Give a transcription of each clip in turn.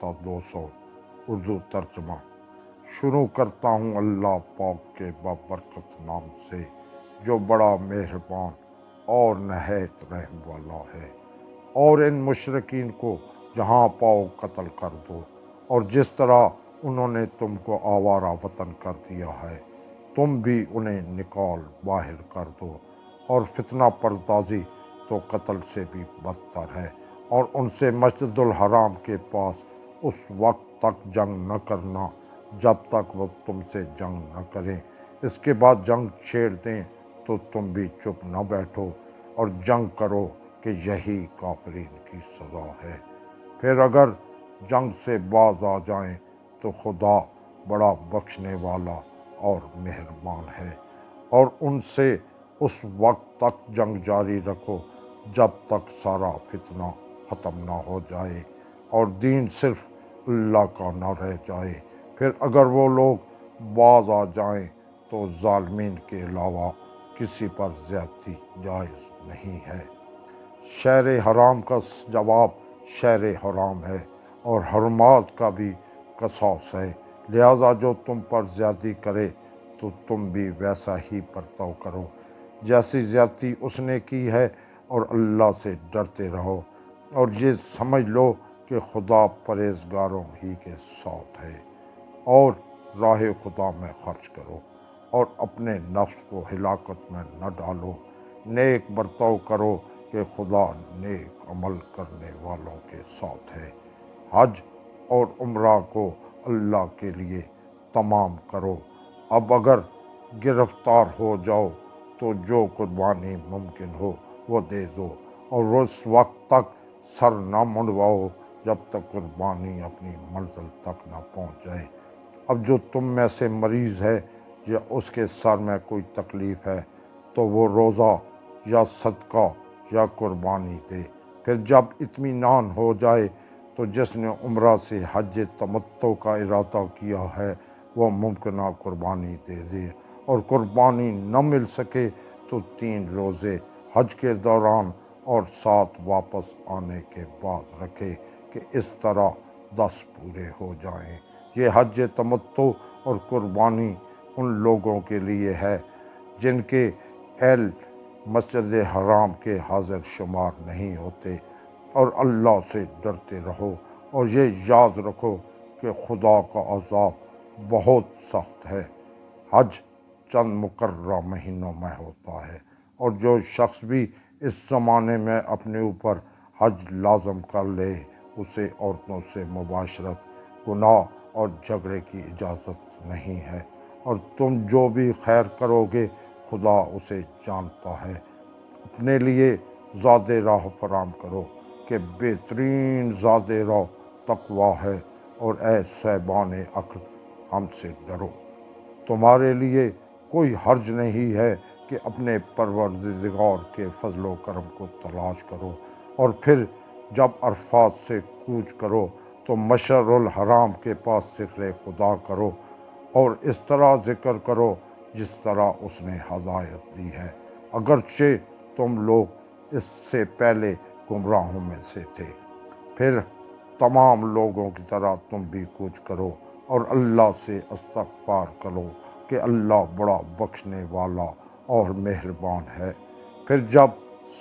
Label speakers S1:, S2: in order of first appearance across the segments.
S1: تا 200 اردو ترجمہ۔ شروع کرتا ہوں اللہ پاک کے بابرکت نام سے جو بڑا مہربان اور نہایت رحم والا ہے۔ اور ان مشرکین کو جہاں پاؤ قتل کر دو، اور جس طرح انہوں نے تم کو آوارہ وطن کر دیا ہے تم بھی انہیں نکال باہر کر دو، اور فتنہ پردازی تو قتل سے بھی بدتر ہے۔ اور ان سے مسجد الحرام کے پاس اس وقت تک جنگ نہ کرنا جب تک وہ تم سے جنگ نہ کریں، اس کے بعد جنگ چھیڑ دیں تو تم بھی چپ نہ بیٹھو اور جنگ کرو کہ یہی کافرین کی سزا ہے۔ پھر اگر جنگ سے باز آ جائیں تو خدا بڑا بخشنے والا اور مہربان ہے۔ اور ان سے اس وقت تک جنگ جاری رکھو جب تک سارا فتنہ ختم نہ ہو جائے اور دین صرف اللہ کا نہ رہ جائے۔ پھر اگر وہ لوگ باز آ جائیں تو ظالمین کے علاوہ کسی پر زیادتی جائز نہیں ہے۔ شہر حرام کا جواب شہر حرام ہے، اور حرمات کا بھی قصاص ہے، لہذا جو تم پر زیادتی کرے تو تم بھی ویسا ہی برتاؤ کرو جیسی زیادتی اس نے کی ہے، اور اللہ سے ڈرتے رہو، اور یہ سمجھ لو کہ خدا پرہیزگاروں ہی کے ساتھ ہے۔ اور راہ خدا میں خرچ کرو، اور اپنے نفس کو ہلاکت میں نہ ڈالو، نیک برتاؤ کرو کہ خدا نیک عمل کرنے والوں کے ساتھ ہے۔ حج اور عمرہ کو اللہ کے لیے تمام کرو۔ اب اگر گرفتار ہو جاؤ تو جو قربانی ممکن ہو وہ دے دو، اور اس وقت تک سر نہ منڈواؤ جب تک قربانی اپنی منزل تک نہ پہنچ جائے۔ اب جو تم میں سے مریض ہے یا اس کے سر میں کوئی تکلیف ہے تو وہ روزہ یا صدقہ یا قربانی دے۔ پھر جب اطمینان ہو جائے تو جس نے عمرہ سے حج تمتع کا ارادہ کیا ہے وہ ممکنہ قربانی دے دے، اور قربانی نہ مل سکے تو 3 روزے حج کے دوران اور 7 واپس آنے کے بعد رکھے کہ اس طرح 10 پورے ہو جائیں۔ یہ حج تمتع اور قربانی ان لوگوں کے لیے ہے جن کے اہل مسجد حرام کے حاضر شمار نہیں ہوتے۔ اور اللہ سے ڈرتے رہو، اور یہ یاد رکھو کہ خدا کا عذاب بہت سخت ہے۔ حج چند مقررہ مہینوں میں ہوتا ہے، اور جو شخص بھی اس زمانے میں اپنے اوپر حج لازم کر لے اسے عورتوں سے مباشرت، گناہ اور جھگڑے کی اجازت نہیں ہے۔ اور تم جو بھی خیر کرو گے خدا اسے جانتا ہے۔ اپنے لیے زاد راہ فراہم کرو کہ بہترین زاد راہ تقویٰ ہے، اور اے صاحبان عقل ہم سے ڈرو۔ تمہارے لیے کوئی حرج نہیں ہے کہ اپنے پروردگار کے فضل و کرم کو تلاش کرو، اور پھر جب عرفات سے کوچ کرو تو مشعر الحرام کے پاس ذکر خدا کرو، اور اس طرح ذکر کرو جس طرح اس نے ہدایت دی ہے، اگرچہ تم لوگ اس سے پہلے گمراہوں میں سے تھے۔ پھر تمام لوگوں کی طرح تم بھی کوچ کرو، اور اللہ سے استغفار کرو کہ اللہ بڑا بخشنے والا اور مہربان ہے۔ پھر جب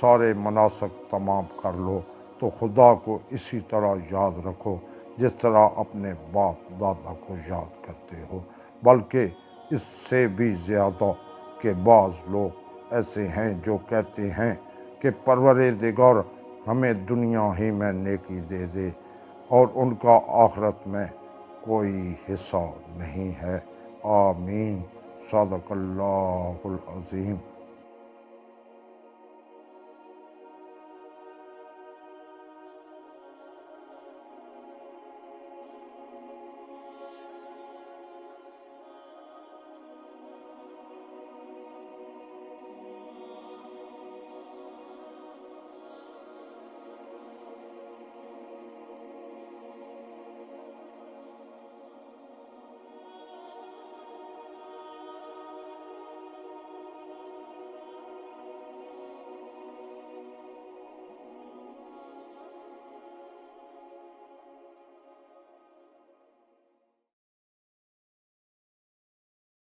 S1: سارے مناسک تمام کر لو تو خدا کو اسی طرح یاد رکھو جس طرح اپنے باپ دادا کو یاد کرتے ہو، بلکہ اس سے بھی زیادہ کہ بعض لوگ ایسے ہیں جو کہتے ہیں کہ پروردگار ہمیں دنیا ہی میں نیکی دے دے، اور ان کا آخرت میں کوئی حصہ نہیں ہے۔ آمین۔ صدق اللہ العظیم۔